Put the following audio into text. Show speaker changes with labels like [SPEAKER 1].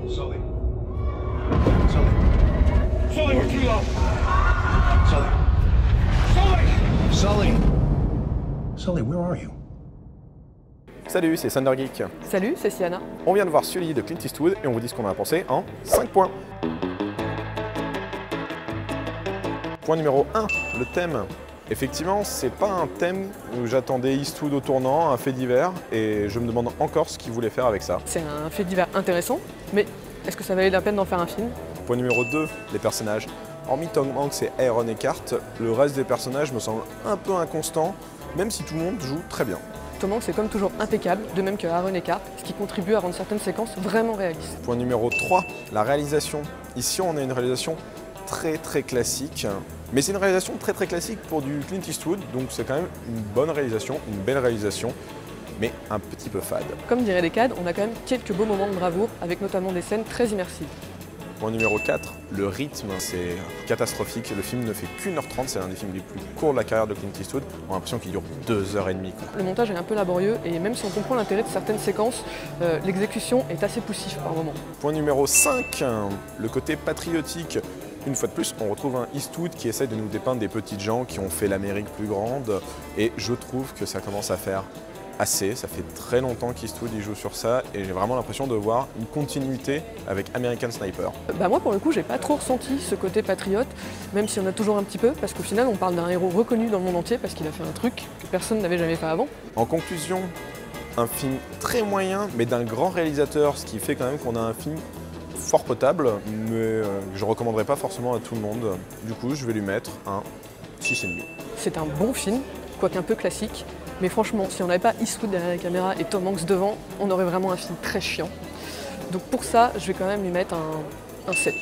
[SPEAKER 1] Sully. Sully. Sully, we're too low. Sully. Sully! Sully! Sully, where are you?
[SPEAKER 2] Salut, c'est Thunder Geek.
[SPEAKER 3] Salut, c'est Sienna.
[SPEAKER 2] On vient de voir Sully de Clint Eastwood et on vous dit ce qu'on en a pensé en 5 points. Point numéro 1, le thème. Effectivement, c'est pas un thème où j'attendais Eastwood au tournant, un fait divers, et je me demande encore ce qu'il voulait faire avec ça.
[SPEAKER 3] C'est un fait divers intéressant, mais est-ce que ça valait la peine d'en faire un film?
[SPEAKER 2] Point numéro 2, les personnages. Hormis Tom Hanks et Aaron Eckhart, le reste des personnages me semble un peu inconstant, même si tout le monde joue très bien.
[SPEAKER 3] Tom Hanks est comme toujours impeccable, de même que Aaron Eckhart, ce qui contribue à rendre certaines séquences vraiment réalistes.
[SPEAKER 2] Point numéro 3, la réalisation. Ici, on a une réalisation très classique, mais c'est une réalisation très classique pour du Clint Eastwood, donc c'est quand même une bonne réalisation, une belle réalisation, mais un petit peu fade.
[SPEAKER 3] Comme diraient les cadres, on a quand même quelques beaux moments de bravoure, avec notamment des scènes très immersives.
[SPEAKER 2] Point numéro 4, le rythme, c'est catastrophique. Le film ne fait qu'1h30, c'est l'un des films les plus courts de la carrière de Clint Eastwood. On a l'impression qu'il dure 2h30.
[SPEAKER 3] Le montage est un peu laborieux et même si on comprend l'intérêt de certaines séquences, l'exécution est assez poussive par moments.
[SPEAKER 2] Point numéro 5, le côté patriotique. Une fois de plus, on retrouve un Eastwood qui essaie de nous dépeindre des petites gens qui ont fait l'Amérique plus grande. Et je trouve que ça commence à faire assez. Ça fait très longtemps qu'Eastwood y joue sur ça et j'ai vraiment l'impression de voir une continuité avec American Sniper.
[SPEAKER 3] Moi pour le coup j'ai pas trop ressenti ce côté patriote, même s'il y en a toujours un petit peu, parce qu'au final on parle d'un héros reconnu dans le monde entier parce qu'il a fait un truc que personne n'avait jamais fait avant.
[SPEAKER 2] En conclusion, un film très moyen mais d'un grand réalisateur, ce qui fait quand même qu'on a un film fort potable, mais je ne recommanderais pas forcément à tout le monde. Du coup je vais lui mettre un 6,5.
[SPEAKER 3] C'est un bon film, quoique un peu classique. Mais franchement, si on n'avait pas Eastwood derrière la caméra et Tom Hanks devant, on aurait vraiment un film très chiant. Donc pour ça, je vais quand même lui mettre un 7.